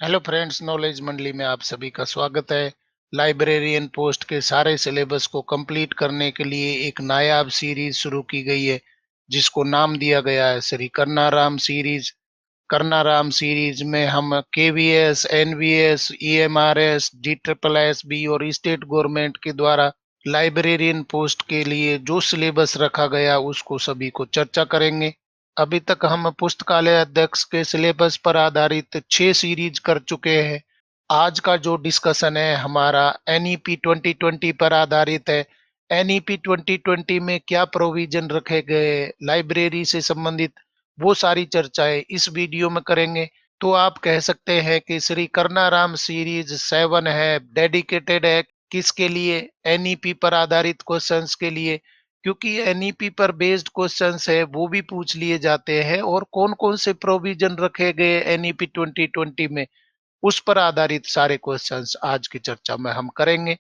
Hello friends, knowledge मंडली में आप सभी का स्वागत है। लाइब्रेरियन पोस्ट के सारे सिलेबस को कंप्लीट करने के लिए एक नायाब सीरीज शुरू की गई है, जिसको नाम दिया गया है श्री कर्नाराम सीरीज। कर्नाराम सीरीज में हम केवीएस, एनवीएस, ईएमआरएस, जीएसएसबी और स्टेट गवर्नमेंट के द्वारा लाइब्रेरियन पोस्ट के लिए जो सिलेबस रखा गया उसको सभी को चर्चा करेंगे। अभी तक हम पुस्तकालय अध्यक्ष के सिलेबस पर आधारित 6 सीरीज कर चुके हैं। आज का जो डिस्कशन है हमारा एनईपी 2020 पर आधारित है। एनईपी 2020 में क्या प्रोविजन रखे गए लाइब्रेरी से संबंधित, वो सारी चर्चाएं इस वीडियो में करेंगे। तो आप कह सकते हैं कि श्री कर्नाराम सीरीज 7 है, डेडिकेटेड है किसके लिए? एनईपी पर आधारित क्वेश्चंस के लिए, क्योंकि एनईपी पर बेस्ड क्वेश्चंस है वो भी पूछ लिए जाते हैं और कौन कौन से प्रोविजन रखे गए एनईपी 2020 में, उस पर आधारित सारे क्वेश्चंस आज की चर्चा में हम करेंगे।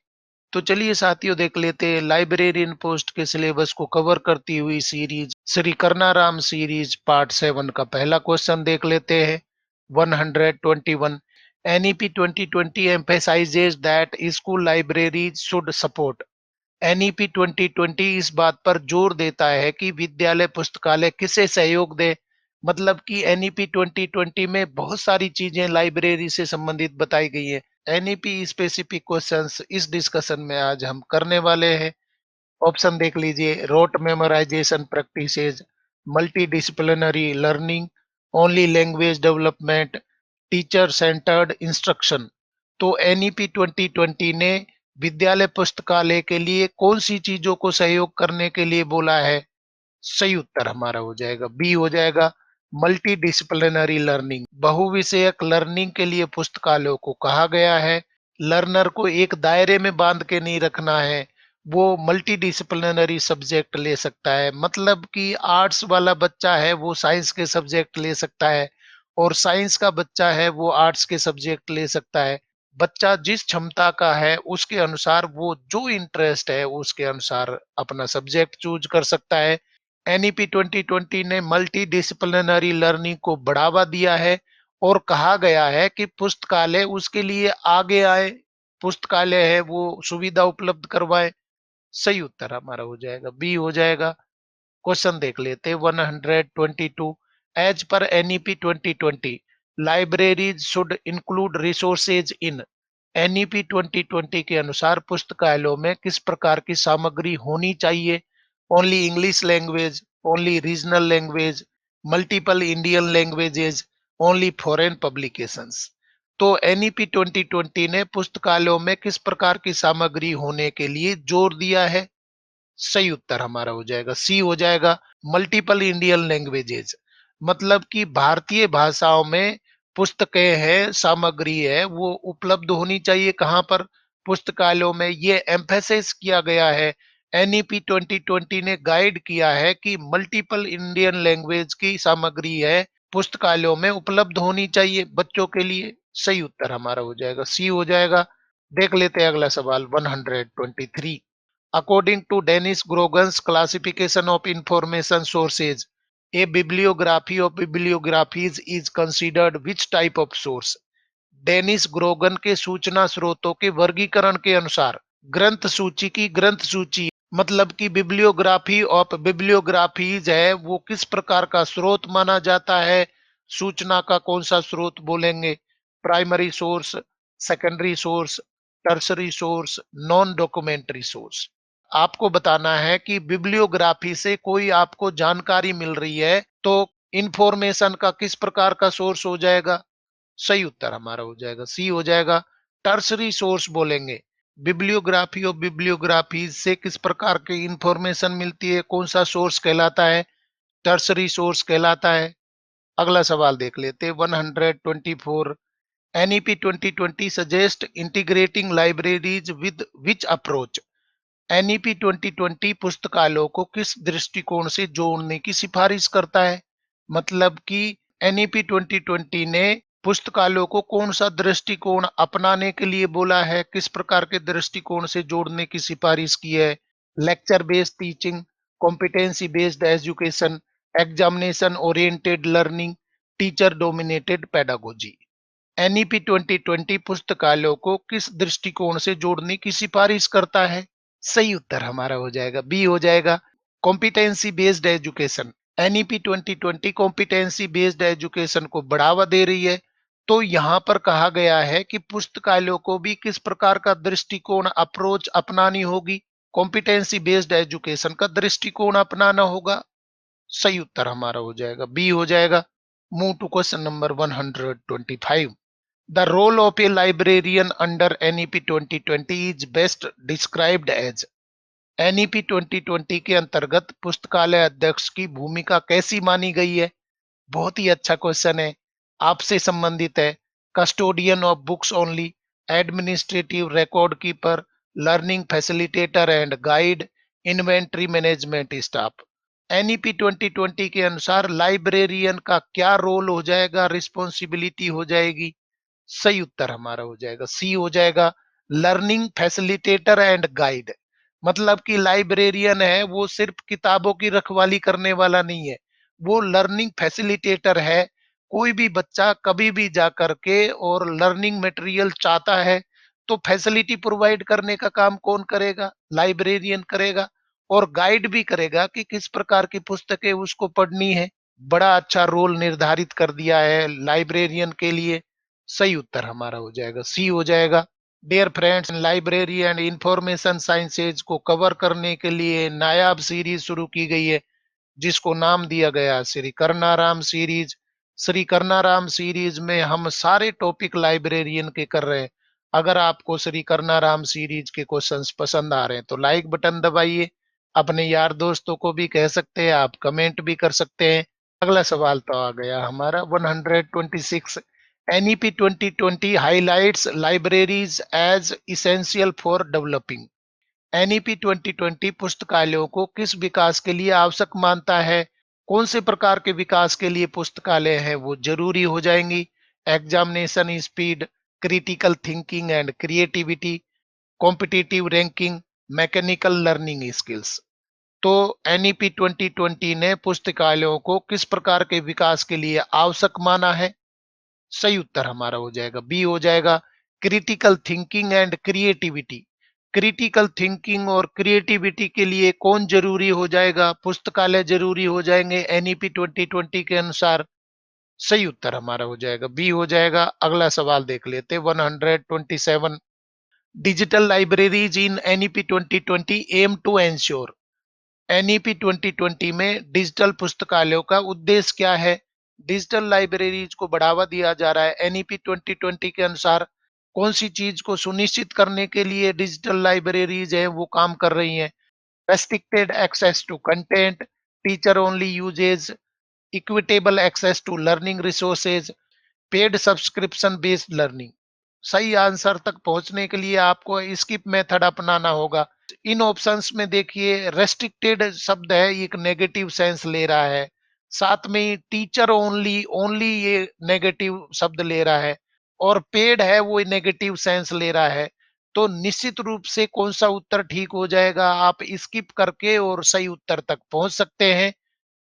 तो चलिए साथियों, देख लेते हैं लाइब्रेरियन पोस्ट के सिलेबस को कवर करती हुई series Shri Karnaram series part 7 का पहला क्वेश्चन देख लेते हैं। 121 NEP 2020 emphasizes that school libraries should support। NEP 2020 इस बात पर जोर देता है कि विद्यालय पुस्तकालय किसे सहयोग दे। मतलब कि एनईपी 2020 में बहुत सारी चीजें लाइब्रेरी से संबंधित बताई गई है। एनईपी स्पेसिफिक क्वेश्चंस इस डिस्कशन में आज हम करने वाले हैं। ऑप्शन देख लीजिए। Rote memorisation practices, multidisciplinary learning, only language development, teacher centred instruction. तो एनईपी 2020 ने विद्यालय पुस्तकालय के लिए कौन सी चीजों को सहयोग करने के लिए बोला है? सही उत्तर हमारा हो जाएगा बी, हो जाएगा मल्टी डिसिप्लिनरी लर्निंग। बहुविषयक लर्निंग के लिए पुस्तकालयों को कहा गया है। लर्नर को एक दायरे में बांध के नहीं रखना है, वो मल्टी डिसिप्लिनरी सब्जेक्ट ले सकता है। मतलब कि आर्ट्स वाला बच्चा है वो साइंस के सब्जेक्ट ले सकता है, और साइंस का बच्चा है वो आर्ट्स के सब्जेक्ट ले सकता है। बच्चा जिस क्षमता का है उसके अनुसार, वो जो इंटरेस्ट है उसके अनुसार अपना सब्जेक्ट चूज कर सकता है। एनईपी 2020 ने मल्टी डिसिप्लिनरी लर्निंग को बढ़ावा दिया है और कहा गया है कि पुस्तकालय उसके लिए आगे आए, पुस्तकालय है वो सुविधा उपलब्ध करवाए। सही उत्तर हमारा हो जाएगा बी, हो जाएगा। क्वेश्चन देख लेते हैं 122। एज पर NEP 2020 libraries should include resources in. NEP 2020 के अनुसार पुस्तकालयों में किस प्रकार की सामग्री होनी चाहिए? Only English language, only regional language, multiple Indian languages, only foreign publications. तो एनईपी 2020 ने पुस्तकालयों में किस प्रकार की सामग्री होने के लिए जोर दिया है? सही उत्तर हमारा हो जाएगा सी, हो जाएगा मल्टीपल इंडियन लैंग्वेजेस। मतलब कि भारतीय भाषाओं में पुस्तकें हैं, सामग्री है वो उपलब्ध होनी चाहिए। कहाँ पर? पुस्तकालयों में। ये एम्फेसिस किया गया है। एनईपी 2020 ने गाइड किया है कि मल्टीपल इंडियन लैंग्वेज की सामग्री है पुस्तकालयों में उपलब्ध होनी चाहिए बच्चों के लिए। सही उत्तर हमारा हो जाएगा सी, हो जाएगा। देख लेते हैं अगला सवाल 123। According to Dennis Grogan's classification of information sources, a bibliography of bibliographies is considered which type of source? Dennis Grogan के सूचना स्रोतों के वर्गीकरण के अनुसार ग्रंथ सूची की ग्रंथ सूची, मतलब कि बिब्लियोग्राफी ऑफ बिब्लियोग्राफीज है वो किस प्रकार का स्रोत माना जाता है? सूचना का कौन सा स्रोत बोलेंगे? Primary source, secondary source, tertiary source, non documentary source. आपको बताना है कि बिब्लियोग्राफी से कोई आपको जानकारी मिल रही है तो इंफॉर्मेशन का किस प्रकार का सोर्स हो जाएगा? सही उत्तर हमारा हो जाएगा सी, हो जाएगा टर्सरी सोर्स बोलेंगे। बिब्लियोग्राफी और बिब्लियोग्राफी से किस प्रकार की इंफॉर्मेशन मिलती है, कौन सा सोर्स कहलाता है? टर्सरी सोर्स कहलाता है। अगला सवाल देख लेते हैं 124। NEP 2020 suggest integrating libraries with which approach. NEP 2020 पुस्तकालयों को किस दृष्टिकोण से जोड़ने की सिफारिश करता है? मतलब कि एनईपी 2020 ने पुस्तकालयों को कौन सा दृष्टिकोण अपनाने के लिए बोला है, किस प्रकार के दृष्टिकोण से जोड़ने की सिफारिश की है? Lecture based teaching, competency based education, examination oriented learning, teacher dominated pedagogy. NEP 2020 पुस्तकालयों को किस दृष्टिकोण से जोड़ने की सिफारिश करता है? सही उत्तर हमारा हो जाएगा बी हो जाएगा, competency based education. NEP 2020 competency based education को बढ़ावा दे रही है। तो यहाँ पर कहा गया है कि पुस्तकालयों को भी किस प्रकार का दृष्टिकोण अप्रोच अपनानी होगी, कॉम्पिटेंसी बेस्ड एजुकेशन का दृष्टिकोण अपनाना होगा। सही उत्तर हमारा हो जाएगा बी हो जाएगा। Move to question number 125। The role of a librarian under NEP 2020 is best described as. NEP 2020 के अंतर्गत पुस्तकालय अध्यक्ष की भूमिका कैसी मानी गई है? बहुत ही अच्छा क्वेश्चन है, आपसे संबंधित है। Custodian of books only, administrative record keeper, learning facilitator and guide, inventory management staff. NEP 2020 के अनुसार लाइब्रेरियन का क्या रोल हो जाएगा, रिस्पॉन्सिबिलिटी हो जाएगी? सही उत्तर हमारा हो जाएगा सी हो जाएगा, लर्निंग फैसिलिटेटर एंड गाइड। मतलब कि लाइब्रेरियन है वो सिर्फ किताबों की रखवाली करने वाला नहीं है, वो लर्निंग फैसिलिटेटर है। कोई भी बच्चा कभी भी जा करके और लर्निंग मटेरियल चाहता है तो फैसिलिटी प्रोवाइड करने का काम कौन करेगा? लाइब्रेरियन करेगा। और गाइड भी करेगा कि किस प्रकार की पुस्तकें उसको पढ़नी है। बड़ा अच्छा रोल निर्धारित कर दिया है लाइब्रेरियन के लिए। सही उत्तर हमारा हो जाएगा सी हो जाएगा। Dear friends, library and information sciences को कवर करने के लिए नायाब सीरीज शुरू की गई है, जिसको नाम दिया गया श्री करनाराम सीरीज। श्री करनाराम सीरीज में हम सारे टॉपिक लाइब्रेरियन के कर रहे हैं। अगर आपको श्री करनाराम सीरीज के क्वेश्चंस पसंद आ रहे हैं तो लाइक बटन दबाइए, अपने यार दोस्तों को भी कह सकते हैं, आप कमेंट भी कर सकते हैं। अगला सवाल तो आ गया हमारा 126। NEP 2020 highlights libraries as essential for developing. NEP 2020 पुस्तकालयों को किस विकास के लिए आवश्यक मानता है? कौन से प्रकार के विकास के लिए पुस्तकालय है वो जरूरी हो जाएंगी? Examination speed, critical thinking and creativity, competitive ranking, mechanical learning skills. तो एनईपी 2020 ने पुस्तकालयों को किस प्रकार के विकास के लिए आवश्यक माना है? सही उत्तर हमारा हो जाएगा बी हो जाएगा, critical thinking and creativity. Critical thinking और क्रिएटिविटी के लिए कौन जरूरी हो जाएगा? पुस्तकालय जरूरी हो जाएंगे एनईपी 2020 के अनुसार। सही उत्तर हमारा हो जाएगा बी हो जाएगा। अगला सवाल देख लेते 127। Digital libraries in NEP 2020 aim to ensure. NEP 2020 में डिजिटल पुस्तकालयों का उद्देश्य क्या है? डिजिटल लाइब्रेरीज को बढ़ावा दिया जा रहा है। एनईपी 2020 के अनुसार कौन सी चीज को सुनिश्चित करने के लिए डिजिटल लाइब्रेरीज है वो काम कर रही हैं? Restricted access to content, teacher only uses, equitable access to learning resources, paid subscription based learning. सही आंसर तक पहुंचने के लिए आपको स्किप मेथड अपनाना होगा। इन ऑप्शंस में देखिए, रेस्ट्रिक्टेड शब्द है, एक नेगेटिव सेंस ले रहा है। साथ में टीचर ओनली, ओनली ये नेगेटिव शब्द ले रहा है। और पेड है वो नेगेटिव सेंस ले रहा है। तो निश्चित रूप से कौन सा उत्तर ठीक हो जाएगा, आप स्किप करके और सही उत्तर तक पहुंच सकते हैं।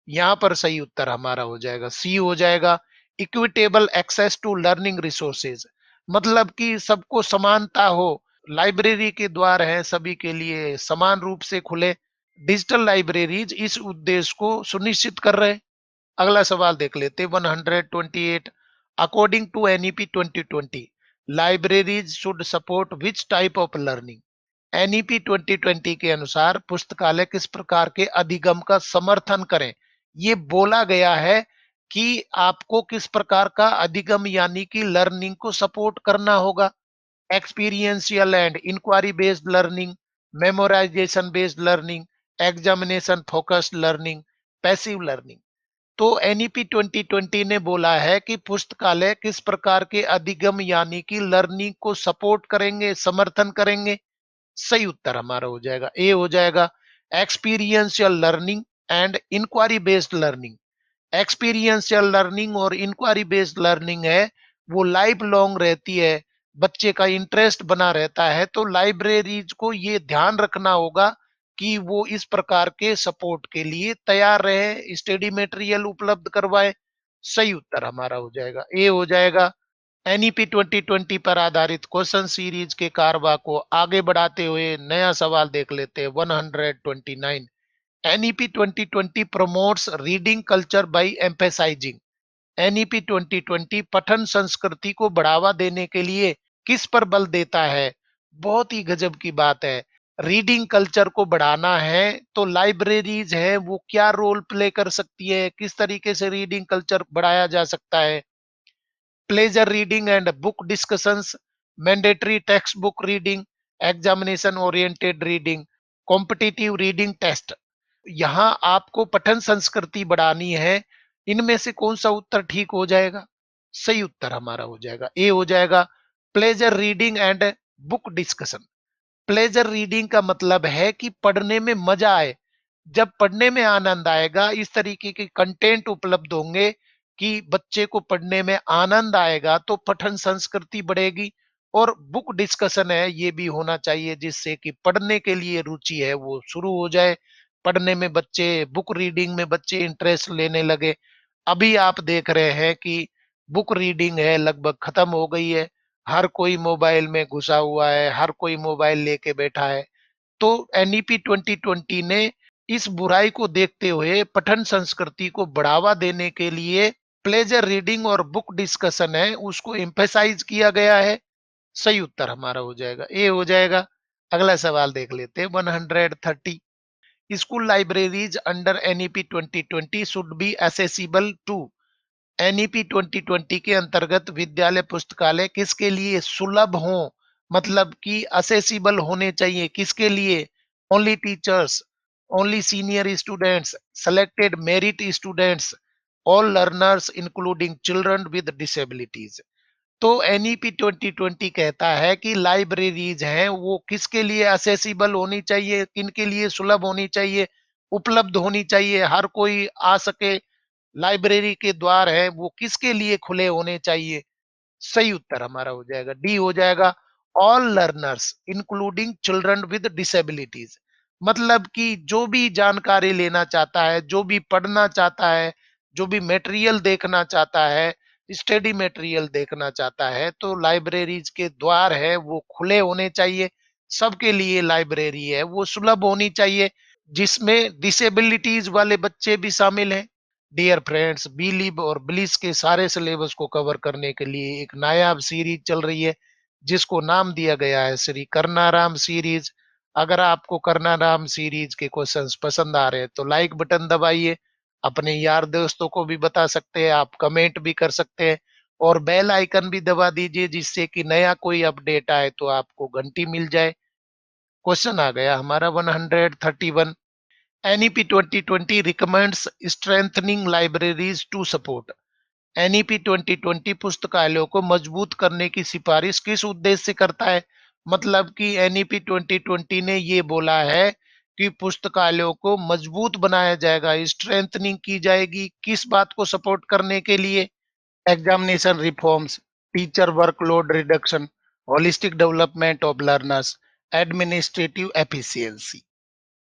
यहाँ पर सही उत्तर हमारा हो जाएगा सी हो जाएगा, equitable access to learning resources. मतलब कि सबको समानता हो, लाइब्रेरी के द्वार हैं सभी के लिए, समान रूप से खुले। डिजिटल लाइब्रेरीज इस उद्देश्य को सुनिश्चित कर रहे हैं। अगला सवाल देख लेते 128। According to NEP 2020 libraries should support which type of learning. NEP 2020 के अनुसार पुस्तकालय किस प्रकार के अधिगम का समर्थन करें? ये बोला गया है कि आपको किस प्रकार का अधिगम यानी कि लर्निंग को सपोर्ट करना होगा। Experiential and inquiry based learning, memorisation based learning, examination focused learning, passive learning. तो एनईपी 2020 ने बोला है कि पुस्तकालय किस प्रकार के अधिगम यानी कि लर्निंग को सपोर्ट करेंगे, समर्थन करेंगे। सही उत्तर हमारा हो जाएगा ए हो जाएगा, experiential learning and inquiry based learning. Experiential learning और इंक्वायरी बेस्ड लर्निंग है वो लाइफ लॉन्ग रहती है, बच्चे का इंटरेस्ट बना रहता है। तो लाइब्रेरीज को ये ध्यान रखना होगा कि वो इस प्रकार के सपोर्ट के लिए तैयार रहे, स्टडी मटेरियल उपलब्ध करवाए। सही उत्तर हमारा हो जाएगा ए हो जाएगा, एनईपी 2020 पर आधारित क्वेश्चन सीरीज के कारवा को आगे बढ़ाते हुए नया सवाल देख लेते हैं। 129। NEP 2020 promotes reading culture by emphasizing. NEP 2020 पठन संस्कृति को बढ़ावा देने के लिए किस पर बल देता है? बहुत ही गजब की बात है। रीडिंग कल्चर को बढ़ाना है तो लाइब्रेरीज है वो क्या रोल प्ले कर सकती है, किस तरीके से रीडिंग कल्चर बढ़ाया जा सकता है? Pleasure reading and book discussions, mandatory textbook reading, examination oriented reading, competitive reading test. यहाँ आपको पठन संस्कृति बढ़ानी है। इनमें से कौन सा उत्तर ठीक हो जाएगा? सही उत्तर हमारा हो जाएगा ए हो जाएगा, pleasure reading and book discussion. Pleasure reading का मतलब है कि पढ़ने में मजा आए। जब पढ़ने में आनंद आएगा, इस तरीके के कंटेंट उपलब्ध होंगे कि बच्चे को पढ़ने में आनंद आएगा, तो पठन संस्कृति बढ़ेगी। और बुक डिस्कशन है ये भी होना चाहिए, जिससे कि पढ़ने के लिए रुचि है वो शुरू हो जाए। पढ़ने में बच्चे, बुक रीडिंग में बच्चे इंटरेस्ट लेने लगे। अभी आप देख रहे हैं कि बुक रीडिंग है लगभग खत्म हो गई है। हर कोई मोबाइल में घुसा हुआ है, हर कोई मोबाइल लेके बैठा है। तो एनईपी 2020 ने इस बुराई को देखते हुए पठन संस्कृति को बढ़ावा देने के लिए प्लेजर रीडिंग और बुक डिस्कशन है उसको एम्फेसाइज किया गया है। सही उत्तर हमारा हो जाएगा ए हो जाएगा। अगला सवाल देख लेते हैं। 130। School libraries under NEP 2020 should be accessible to. NEP 2020 के अंतर्गत विद्यालय पुस्तकालय किसके लिए सुलभ हो, मतलब कि असेसिबल होने चाहिए। किसके लिए? Only teachers, only senior students, selected merit students, all learners including children with disabilities. तो एनईपी 2020 कहता है कि लाइब्रेरीज हैं वो किसके लिए असेसिबल होनी चाहिए, किनके लिए सुलभ होनी चाहिए, उपलब्ध होनी चाहिए, हर कोई आ सके। लाइब्रेरी के द्वार है वो किसके लिए खुले होने चाहिए? सही उत्तर हमारा हो जाएगा डी हो जाएगा, all learners including children with disabilities. मतलब कि जो भी जानकारी लेना चाहता है, जो भी पढ़ना चाहता है, जो भी मटेरियल देखना चाहता है, स्टडी मटेरियल देखना चाहता है, तो लाइब्रेरीज के द्वार है वो खुले होने चाहिए। सबके लिए लाइब्रेरी है वो सुलभ होनी चाहिए, जिसमें डिसेबिलिटीज वाले बच्चे भी शामिल हैं। डियर फ्रेंड्स, बिलीव और ब्लिस के सारे सिलेबस को कवर करने के लिए एक नायाब सीरीज चल रही है, जिसको नाम दिया गया है श्री करनाराम सीरीज। अगर आपको करनाराम सीरीज के क्वेश्चंस पसंद आ रहे हैं तो लाइक बटन दबाइए, अपने यार दोस्तों को भी बता सकते हैं, आप कमेंट भी कर सकते हैं, और बेल आइकन भी दबा दीजिए, जिससे कि नया कोई अपडेट आए तो आपको घंटी मिल जाए। क्वेश्चन आ गया हमारा 131। NEP 2020 recommends strengthening libraries to support. NEP 2020 पुस्तकालयों को मजबूत करने की सिफारिश किस उद्देश्य से करता है? मतलब कि एनईपी 2020 ने ये बोला है कि पुस्तकालयों को मजबूत बनाया जाएगा, स्ट्रेंथनिंग की जाएगी, किस बात को सपोर्ट करने के लिए? Examination reforms, teacher workload reduction, holistic development of learners, administrative efficiency.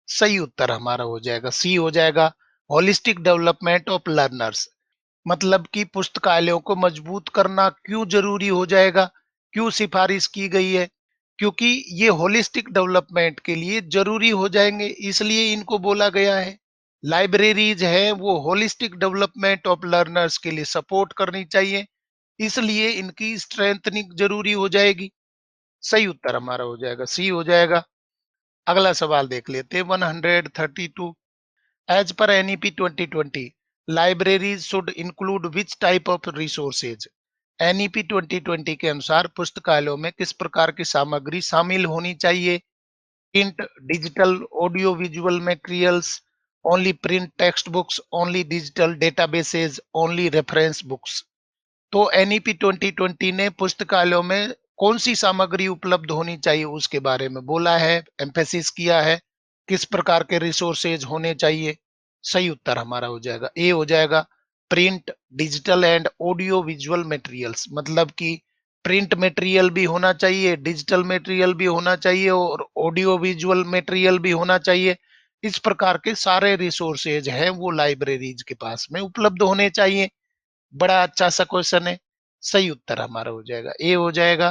सही उत्तर हमारा हो जाएगा सी हो जाएगा, होलिस्टिक डेवलपमेंट ऑफ लर्नर्स। मतलब कि पुस्तकालयों को मजबूत करना क्यों जरूरी हो जाएगा, क्यों सिफारिश की गई है? क्योंकि ये होलिस्टिक डेवलपमेंट के लिए जरूरी हो जाएंगे, इसलिए इनको बोला गया है। लाइब्रेरीज है वो होलिस्टिक डेवलपमेंट ऑफ लर्नर्स के लिए सपोर्ट करनी चाहिए, इसलिए इनकी स्ट्रेंथनिंग जरूरी हो जाएगी। सही उत्तर हमारा हो जाएगा सी हो जाएगा। अगला सवाल देख लेते हैं। 132। एज पर NEP 2020 libraries should include which type of resources. NEP 2020 के अनुसार पुस्तकालयों में किस प्रकार की सामग्री शामिल होनी चाहिए? Print, digital, audio visual materials, only print text books, only digital databases, only reference books. तो एनईपी 2020 ने पुस्तकालयों में कौन सी सामग्री उपलब्ध होनी चाहिए उसके बारे में बोला है, एम्फेसिस किया है। किस प्रकार के रिसोर्सेज होने चाहिए? सही उत्तर हमारा हो जाएगा ए हो जाएगा, print, digital and audio visual materials. मतलब कि प्रिंट मटेरियल भी होना चाहिए, डिजिटल मटेरियल भी होना चाहिए, और ऑडियो विजुअल मटेरियल भी होना चाहिए। इस प्रकार के सारे रिसोर्सेज हैं वो लाइब्रेरीज के पास में उपलब्ध होने चाहिए। बड़ा अच्छा सा क्वेश्चन है। सही उत्तर हमारा हो जाएगा ए हो जाएगा।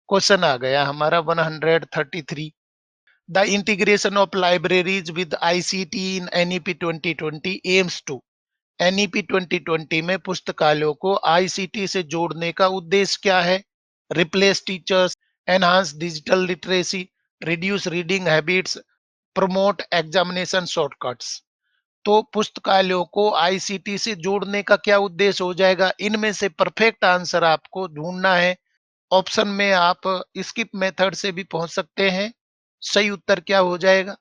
क्वेश्चन आ गया हमारा 133। The integration of libraries with ICT in NEP 2020 aims to. NEP 2020 में पुस्तकालयों को आईसीटी से जोड़ने का उद्देश्य क्या है? Replace teachers, enhance digital literacy, reduce reading habits, promote examination shortcuts. तो पुस्तकालयों को आईसीटी से जोड़ने का क्या उद्देश्य हो जाएगा? इनमें से परफेक्ट आंसर आपको ढूंढना है। ऑप्शन में आप स्किप मेथड से भी पहुंच सकते हैं। सही उत्तर क्या हो जाएगा?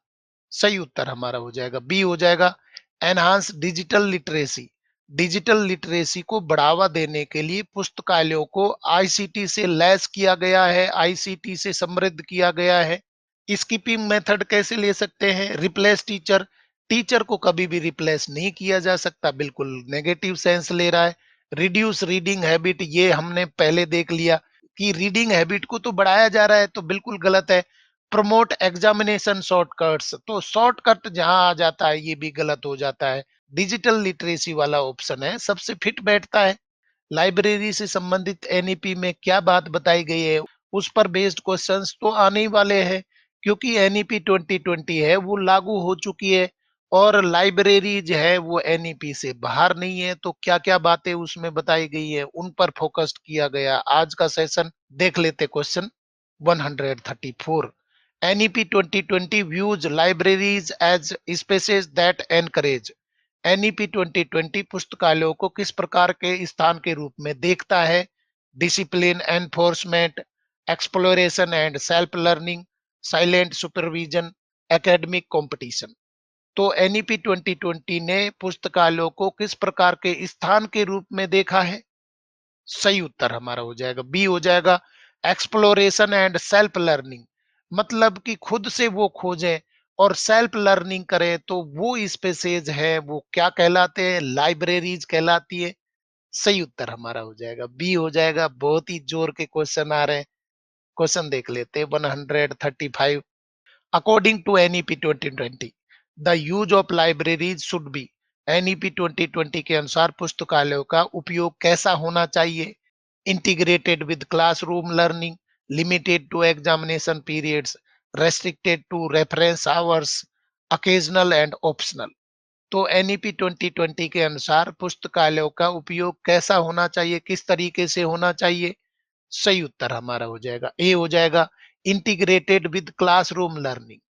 सही उत्तर हमारा हो जाएगा बी हो जाएगा, enhance digital literacy. Digital literacy को बढ़ावा देने के लिए पुस्तकालयों को आईसीटी से लैस किया गया है, आईसीटी से समृद्ध किया गया है। स्किपिंग मेथड कैसे ले सकते हैं? Replace teacher. टीचर को कभी भी रिप्लेस नहीं किया जा सकता, बिल्कुल नेगेटिव सेंस ले रहा है। रिड्यूस रीडिंग हैबिट, ये हमने पहले देख लिया कि रीडिंग हैबिट को तो बढ़ाया जा रहा है, तो बिल्कुल गलत है। प्रमोट एग्जामिनेशन शॉर्टकट्स, तो शॉर्टकट जहां आ जाता है ये भी गलत हो जाता है। डिजिटल लिटरेसी वाला ऑप्शन है सबसे फिट बैठता है। लाइब्रेरी से संबंधित एनईपी में क्या बात बताई गई है, उस पर बेस्ड क्वेश्चंस तो आने ही वाले हैं, क्योंकि एनईपी 2020 है वो लागू हो चुकी है और लाइब्रेरीज है वो एनईपी से बाहर नहीं है। तो क्या क्या बातें उसमें बताई गई है उन पर फोकस किया गया आज का सेशन। देख लेते question 134। NEP 2020 views libraries as spaces that encourage। NEP 2020 पुस्तकालयों को किस प्रकार के स्थान के रूप में देखता है? Discipline, enforcement, exploration and self learning, silent supervision, academic competition. तो एनईपी 2020 ने पुस्तकालयों को किस प्रकार के स्थान के रूप में देखा है? सही उत्तर हमारा हो जाएगा बी हो जाएगा, एक्सप्लोरेशन एंड सेल्फ लर्निंग। मतलब कि खुद से वो खोजें और सेल्फ लर्निंग करें, तो वो स्पेसेज है वो क्या कहलाते हैं? लाइब्रेरीज कहलाती है। सही उत्तर हमारा हो जाएगा बी हो जाएगा। बहुत ही जोर के क्वेश्चन आ रहे हैं। क्वेश्चन देख लेते हैं 135। According to NEP 2020, the use of libraries should be। NEP 2020 के अनुसार पुस्तकालयों का उपयोग कैसा होना चाहिए? Integrated with classroom learning, limited to examination periods, restricted to reference hours, occasional and optional। तो एनईपी 2020 के अनुसार पुस्तकालयों का उपयोग कैसा होना चाहिए, किस तरीके से होना चाहिए? सही उत्तर हमारा हो जाएगा ए हो जाएगा, इंटीग्रेटेड विद क्लासरूम लर्निंग।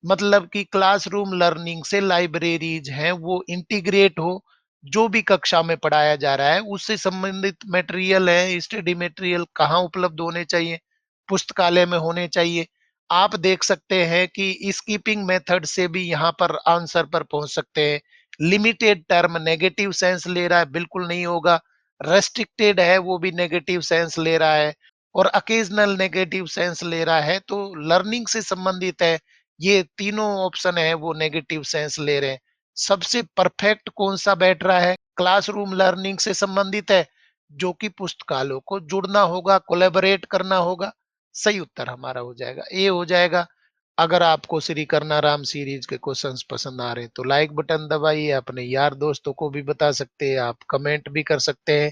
मतलब कि क्लासरूम लर्निंग से लाइब्रेरीज हैं वो इंटीग्रेट हो, जो भी कक्षा में पढ़ाया जा रहा है उससे संबंधित मटेरियल है, स्टडी मटेरियल कहाँ उपलब्ध होने चाहिए? पुस्तकालय में होने चाहिए। आप देख सकते हैं कि स्कीपिंग मेथड से भी यहाँ पर आंसर पर पहुंच सकते हैं। लिमिटेड टर्म नेगेटिव सेंस ले रहा है, बिल्कुल नहीं होगा। रेस्ट्रिक्टेड है वो भी नेगेटिव सेंस ले रहा है और अकेजनल नेगेटिव सेंस ले रहा है, तो लर्निंग से संबंधित है। ये तीनों ऑप्शन है वो नेगेटिव सेंस ले रहे हैं। सबसे परफेक्ट कौन सा बैठ रहा है? क्लासरूम लर्निंग से संबंधित है, जो कि पुस्तकालयों को जुड़ना होगा, कोलैबोरेट करना होगा। सही उत्तर हमारा हो जाएगा ए हो जाएगा। अगर आपको श्री करना राम सीरीज के क्वेश्चंस पसंद आ रहे हैं तो लाइक बटन दबाइए, अपने यार दोस्तों को भी बता सकते हैं, आप कमेंट भी कर सकते हैं।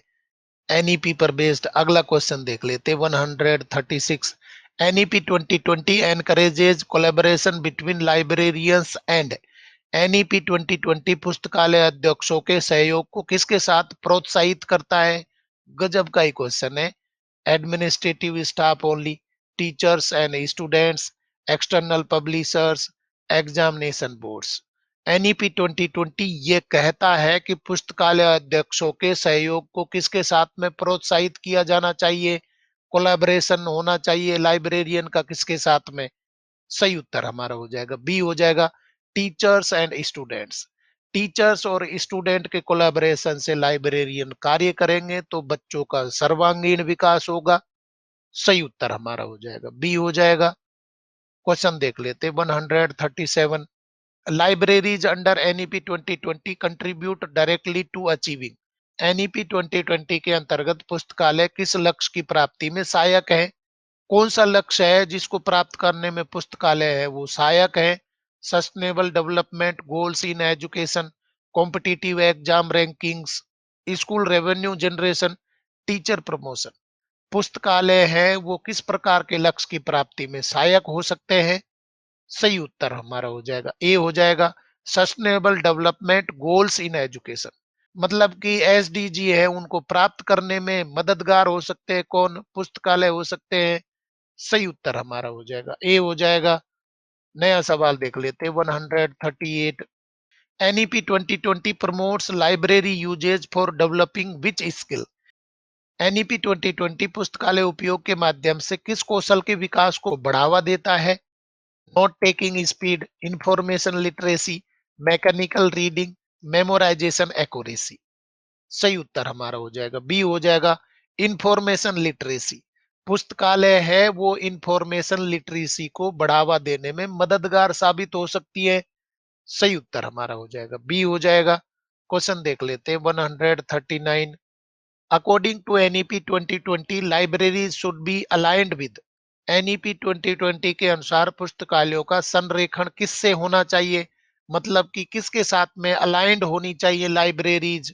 एनईपी पर बेस्ड अगला क्वेश्चन देख लेते 136। NEP 2020 encourages collaboration between librarians and. NEP 2020 पुस्तकालय अध्यक्षों के सहयोग को किसके साथ प्रोत्साहित करता है? गजब का ही क्वेश्चन है। Administrative staff only, teachers and students, external publishers, examination boards. NEP 2020 ये कहता है कि पुस्तकालय अध्यक्षों के सहयोग को किसके साथ में प्रोत्साहित किया जाना चाहिए? कोलैबोरेशन होना चाहिए लाइब्रेरियन का किसके साथ में? सही उत्तर हमारा हो जाएगा बी हो जाएगा, टीचर्स एंड स्टूडेंट्स। टीचर्स और स्टूडेंट के कोलैबोरेशन से लाइब्रेरियन कार्य करेंगे तो बच्चों का सर्वांगीण विकास होगा। सही उत्तर हमारा हो जाएगा बी हो जाएगा। क्वेश्चन देख लेते 137। Libraries under NEP 2020 contribute directly to achieving. NEP 2020 के अंतर्गत पुस्तकालय किस लक्ष्य की प्राप्ति में सहायक है? कौन सा लक्ष्य है जिसको प्राप्त करने में पुस्तकालय है वो सहायक है? Sustainable development goals in education, competitive exam rankings, school revenue generation, teacher promotion. पुस्तकालय है वो किस प्रकार के लक्ष्य की प्राप्ति में सहायक हो सकते हैं? सही उत्तर हमारा हो जाएगा ए हो जाएगा, sustainable development goals in education. मतलब कि एसडीजी है उनको प्राप्त करने में मददगार हो सकते हैं कौन? पुस्तकालय हो सकते हैं। सही उत्तर हमारा हो जाएगा ए हो जाएगा। नया सवाल देख लेते हैं 138। NEP 2020 promotes library uses for developing which skill? NEP 2020 पुस्तकालय उपयोग के माध्यम से किस कौशल के विकास को बढ़ावा देता है? Note taking speed, information literacy, mechanical reading, memorisation accuracy. सही उत्तर हमारा हो जाएगा बी हो जाएगा, इंफॉर्मेशन लिटरेसी। पुस्तकालय है वो इंफॉर्मेशन लिटरेसी को बढ़ावा देने में मददगार साबित हो सकती है। सही उत्तर हमारा हो जाएगा बी हो जाएगा। क्वेश्चन देख लेते हैं 139। According to NEP 2020 libraries should be aligned with. NEP 2020 के अनुसार पुस्तकालयों का संरेखण किससे होना चाहिए? मतलब कि किसके साथ में अलाइंड होनी चाहिए libraries?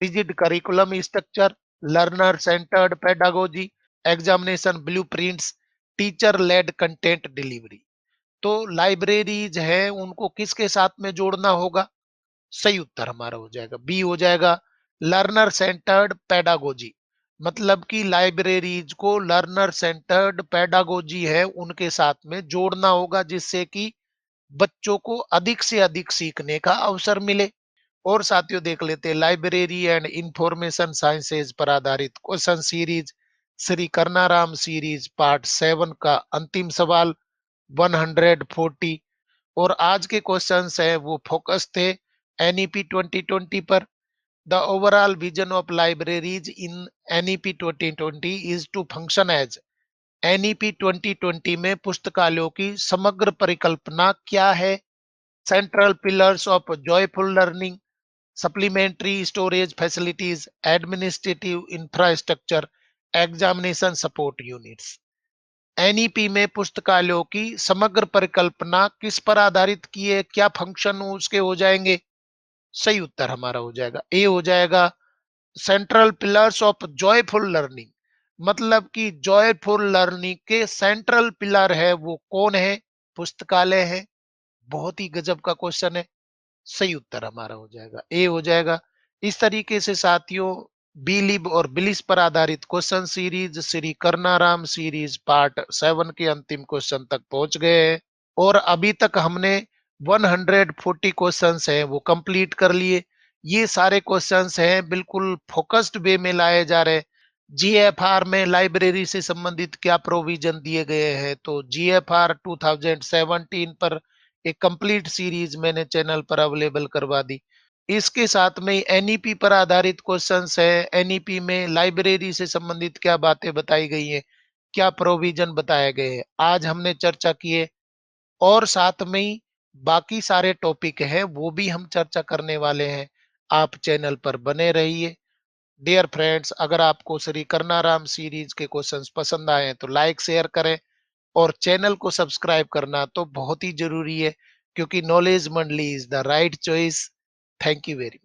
Rigid curriculum structure, learner centred pedagogy, examination blueprints, teacher led content delivery. तो लाइब्रेरीज है उनको किसके साथ में जोड़ना होगा? सही उत्तर हमारा हो जाएगा बी हो जाएगा, लर्नर सेंटर्ड पेडागोजी। मतलब कि लाइब्रेरीज को लर्नर सेंटर्ड पेडागोजी है उनके साथ में जोड़ना होगा जिससे कि बच्चों को अधिक से अधिक सीखने का अवसर मिले। और साथियों देख लेते हैं लाइब्रेरी एंड इंफॉर्मेशन साइंसेज पर आधारित question series Shri Karnaram series part 7 का अंतिम सवाल 140। और आज के क्वेश्चंस है वो फोकस थे एनईपी 2020 पर। The overall vision of libraries in NEP 2020 is to function as. NEP 2020 में पुस्तकालयों की समग्र परिकल्पना क्या है? Central pillars of joyful learning, supplementary storage facilities, administrative infrastructure, examination support units. NEP में पुस्तकालयों की समग्र परिकल्पना किस पर आधारित की है? क्या फंक्शन उसके हो जाएंगे? सही उत्तर हमारा हो जाएगा ए हो जाएगा, central pillars of joyful learning. मतलब कि जॉयफुल लर्निंग के सेंट्रल पिलर है वो कौन है? पुस्तकालय है। बहुत ही गजब का क्वेश्चन है। सही उत्तर हमारा हो जाएगा ए हो जाएगा। इस तरीके से साथियों बिलिब और बिलिस पर आधारित question series Shri Karnaram series part 7 के अंतिम क्वेश्चन तक पहुंच गए हैं। और अभी तक हमने 140 क्वेश्चंस हैं वो कंप्लीट कर लिए। ये सारे क्वेश्चंस हैं बिल्कुल फोकस्ड वे में लाए जा रहे हैं। जीएफआर में लाइब्रेरी से संबंधित क्या प्रोविजन दिए गए हैं? तो जीएफआर 2017 पर एक कंप्लीट सीरीज मैंने चैनल पर अवेलेबल करवा दी। इसके साथ में एनईपी पर आधारित क्वेश्चंस है। एनईपी में लाइब्रेरी से संबंधित क्या बातें बताई गई हैं, क्या प्रोविजन बताए गए हैं, आज हमने चर्चा की है। और साथ में ही बाकी सारे टॉपिक हैं वो भी हम चर्चा करने वाले हैं। आप चैनल पर बने रहिए। डियर फ्रेंड्स, अगर आपको श्री कर्नाराम सीरीज के क्वेश्चंस पसंद आए तो लाइक शेयर करें और चैनल को सब्सक्राइब करना तो बहुत ही जरूरी है क्योंकि नॉलेज मंडली is the right choice. Thank you very much.